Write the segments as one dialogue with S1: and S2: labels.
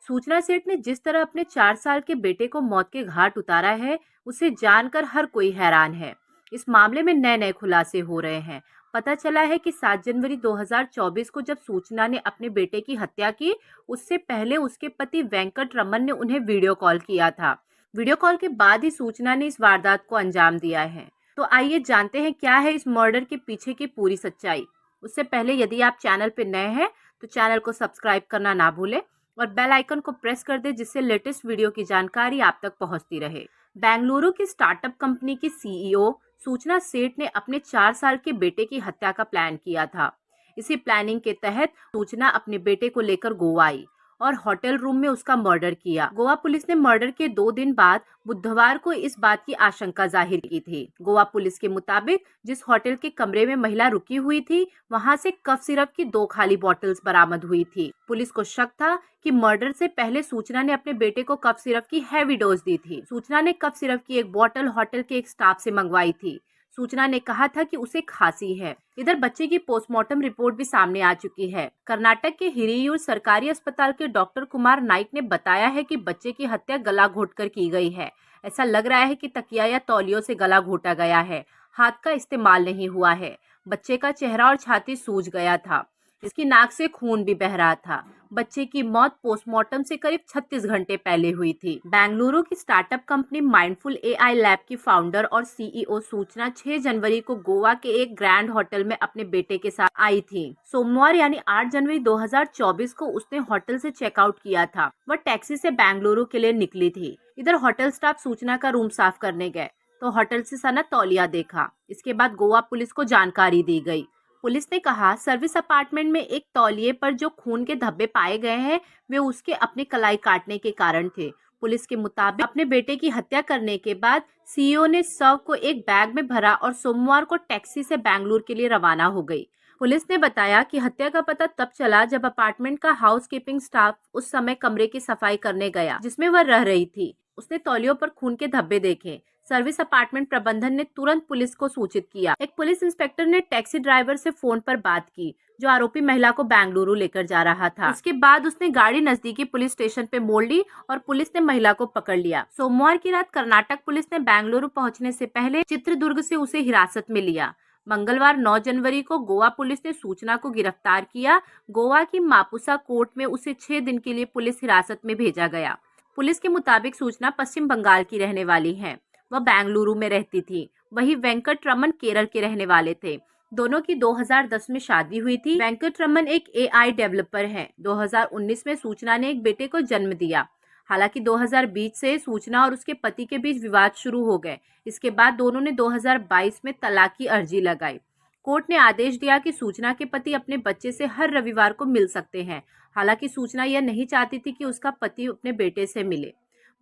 S1: सूचना सेठ ने जिस तरह अपने 4 साल के बेटे को मौत के घाट उतारा है, उसे जानकर हर कोई हैरान है। इस मामले में नए नए खुलासे हो रहे हैं। पता चला है कि 7 जनवरी 2024 को जब सूचना ने अपने बेटे की हत्या की, उससे पहले उसके पति वेंकट रमन ने उन्हें वीडियो कॉल किया था। वीडियो कॉल के बाद ही सूचना ने इस वारदात को अंजाम दिया है। तो आइए जानते हैं क्या है इस मर्डर के पीछे की पूरी सच्चाई। उससे पहले यदि आप चैनल पर नए हैं तो चैनल को सब्सक्राइब करना ना भूलें और बेल आइकन को प्रेस कर दे, जिससे लेटेस्ट वीडियो की जानकारी आप तक पहुंचती रहे। बेंगलुरु की स्टार्टअप कंपनी की सीईओ सूचना सेठ ने अपने 4 साल के बेटे की हत्या का प्लान किया था। इसी प्लानिंग के तहत सूचना अपने बेटे को लेकर गोवा आई और होटल रूम में उसका मर्डर किया। गोवा पुलिस ने मर्डर के 2 दिन बाद बुधवार को इस बात की आशंका जाहिर की थी। गोवा पुलिस के मुताबिक जिस होटल के कमरे में महिला रुकी हुई थी, वहां से कफ सिरप की 2 खाली बोतल्स बरामद हुई थी। पुलिस को शक था कि मर्डर से पहले सूचना ने अपने बेटे को कफ सिरप की हैवी डोज दी थी। सूचना ने कफ सिरप की एक बोतल होटल के एक स्टाफ से मंगवाई थी। सूचना ने कहा था कि उसे खांसी है। इधर बच्चे की पोस्टमार्टम रिपोर्ट भी सामने आ चुकी है। कर्नाटक के हिरियूर सरकारी अस्पताल के डॉक्टर कुमार नाइक ने बताया है कि बच्चे की हत्या गला घोटकर की गई है। ऐसा लग रहा है कि तकिया या तौलियों से गला घोटा गया है। हाथ का इस्तेमाल नहीं हुआ है। बच्चे का चेहरा और छाती सूज गया था। इसकी नाक से खून भी बह रहा था। बच्चे की मौत पोस्टमार्टम से करीब 36 घंटे पहले हुई थी। बेंगलुरु की startup company mindful AI lab की फाउंडर और सीईओ सूचना 6 जनवरी को गोवा के एक ग्रैंड होटल में अपने बेटे के साथ आई थी। सोमवार यानी 8 जनवरी 2024 को उसने होटल से चेकआउट किया था। वह टैक्सी से बेंगलुरु के लिए निकली थी। इधर होटल स्टाफ सूचना का रूम साफ करने गए तो होटल से सना तौलिया देखा। इसके बाद गोवा पुलिस को जानकारी दी गई। पुलिस ने कहा, सर्विस अपार्टमेंट में एक तौलिए पर जो खून के धब्बे पाए गए हैं, वे उसके अपने कलाई काटने के कारण थे। पुलिस के मुताबिक अपने बेटे की हत्या करने के बाद सीईओ ने शव को एक बैग में भरा और सोमवार को टैक्सी से बेंगलुरु के लिए रवाना हो गई। पुलिस ने बताया कि हत्या का पता तब चला जब अपार्टमेंट का हाउसकीपिंग स्टाफ उस समय कमरे की सफाई करने गया जिसमें वह रह रही थी। उसने तौलियों पर खून के धब्बे देखे। सर्विस अपार्टमेंट प्रबंधन ने तुरंत पुलिस को सूचित किया। एक पुलिस इंस्पेक्टर ने टैक्सी ड्राइवर से फोन पर बात की जो आरोपी महिला को बेंगलुरु लेकर जा रहा था। इसके बाद उसने गाड़ी नजदीकी पुलिस स्टेशन पे मोड़ ली और पुलिस ने महिला को पकड़ लिया। सोमवार की रात कर्नाटक पुलिस ने बेंगलुरु पहुंचने से पहले चित्रदुर्ग से उसे हिरासत में लिया। मंगलवार 9 जनवरी को गोवा पुलिस ने सूचना को गिरफ्तार किया। गोवा की मापुसा कोर्ट में उसे 6 दिन के लिए पुलिस हिरासत में भेजा गया। पुलिस के मुताबिक सूचना पश्चिम बंगाल की रहने वाली है। वह बेंगलुरु में रहती थी। वहीं वेंकट रमन केरल के रहने वाले थे। दोनों की 2010 में शादी हुई थी। वेंकट रमन एक एआई डेवलपर हैं। 2019 में सूचना ने एक बेटे को जन्म दिया। हालांकि 2020 से सूचना और उसके पति के बीच विवाद शुरू हो गए। इसके बाद दोनों ने 2022 में तलाक की अर्जी लगाई। कोर्ट ने आदेश दिया कि सूचना के पति अपने बच्चे से हर रविवार को मिल सकते हैं। हालांकि सूचना यह नहीं चाहती थी कि उसका पति अपने बेटे से मिले।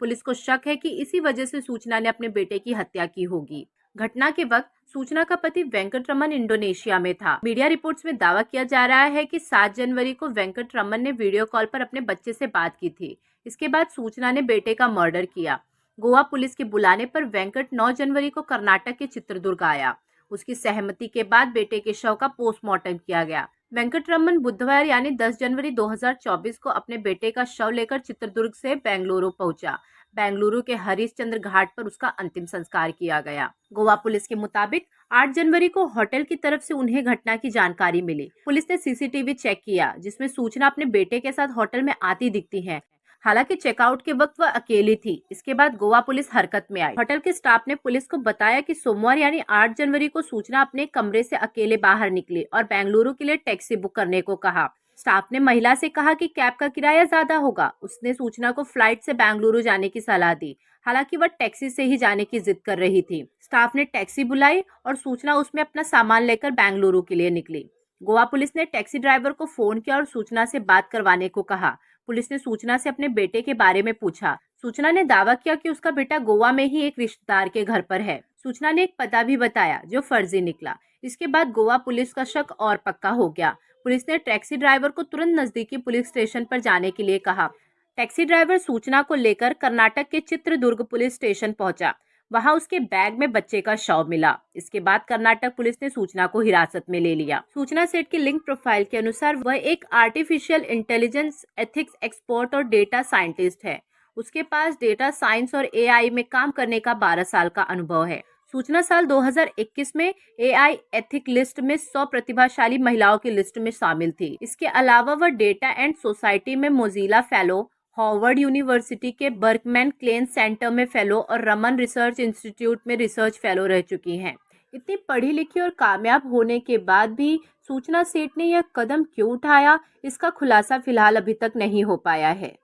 S1: पुलिस को शक है कि इसी वजह से सूचना ने अपने बेटे की हत्या की होगी। घटना के वक्त सूचना का पति वेंकट रमन इंडोनेशिया में था। मीडिया रिपोर्ट्स में दावा किया जा रहा है कि 7 जनवरी को वेंकट रमन ने वीडियो कॉल पर अपने बच्चे से बात की थी। इसके बाद सूचना ने बेटे का मर्डर किया। गोवा पुलिस के बुलाने पर वेंकट 9 जनवरी को कर्नाटक के चित्रदुर्ग आया। उसकी सहमति के बाद बेटे के शव का पोस्टमार्टम किया गया। वेंकट रमन बुधवार यानी 10 जनवरी 2024 को अपने बेटे का शव लेकर चित्रदुर्ग से बेंगलुरु पहुंचा। बेंगलुरु के हरिश्चंद्र घाट पर उसका अंतिम संस्कार किया गया। गोवा पुलिस के मुताबिक 8 जनवरी को होटल की तरफ से उन्हें घटना की जानकारी मिली। पुलिस ने सीसीटीवी चेक किया जिसमें सूचना अपने बेटे के साथ होटल में आती दिखती है। हालांकि चेकआउट के वक्त वह अकेली थी। इसके बाद गोवा पुलिस हरकत में आई। होटल के स्टाफ ने पुलिस को बताया कि सोमवार यानी 8 जनवरी को सूचना अपने कमरे से अकेले बाहर निकली और बेंगलुरु के लिए टैक्सी बुक करने को कहा। स्टाफ ने महिला से कहा कि कैब का किराया ज्यादा होगा। उसने सूचना को फ्लाइट से बेंगलुरु जाने की सलाह दी। हालांकि वह टैक्सी से ही जाने की जिद कर रही थी। स्टाफ ने टैक्सी बुलाई और सूचना उसमें अपना सामान लेकर बेंगलुरु के लिए निकली। गोवा पुलिस ने टैक्सी ड्राइवर को फोन किया और सूचना से बात करवाने को कहा। पुलिस ने सूचना से अपने बेटे के बारे में पूछा। सूचना ने दावा किया कि उसका बेटा गोवा में ही एक रिश्तेदार के घर पर है। सूचना ने एक पता भी बताया जो फर्जी निकला। इसके बाद गोवा पुलिस का शक और पक्का हो गया। पुलिस ने टैक्सी ड्राइवर को तुरंत नजदीकी पुलिस स्टेशन पर जाने के लिए कहा। टैक्सी ड्राइवर सूचना को लेकर कर्नाटक के चित्रदुर्ग पुलिस स्टेशन पहुंचा। वहां उसके बैग में बच्चे का शव मिला। इसके बाद कर्नाटक पुलिस ने सूचना को हिरासत में ले लिया। सूचना सेठ की लिंक प्रोफाइल के अनुसार वह एक आर्टिफिशियल इंटेलिजेंस एथिक्स एक्सपर्ट और डेटा साइंटिस्ट है। उसके पास डेटा साइंस और एआई में काम करने का 12 साल का अनुभव है। सूचना साल 2021 में एआई एथिक लिस्ट में 100 प्रतिभाशाली महिलाओं की लिस्ट में शामिल थी। इसके अलावा वह डेटा एंड सोसाइटी में मोजिला फेलो, हार्वर्ड यूनिवर्सिटी के बर्कमैन क्लेन सेंटर में फेलो और रमन रिसर्च इंस्टीट्यूट में रिसर्च फेलो रह चुकी हैं। इतनी पढ़ी लिखी और कामयाब होने के बाद भी सूचना सेठ ने यह कदम क्यों उठाया, इसका खुलासा फिलहाल अभी तक नहीं हो पाया है।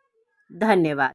S1: धन्यवाद।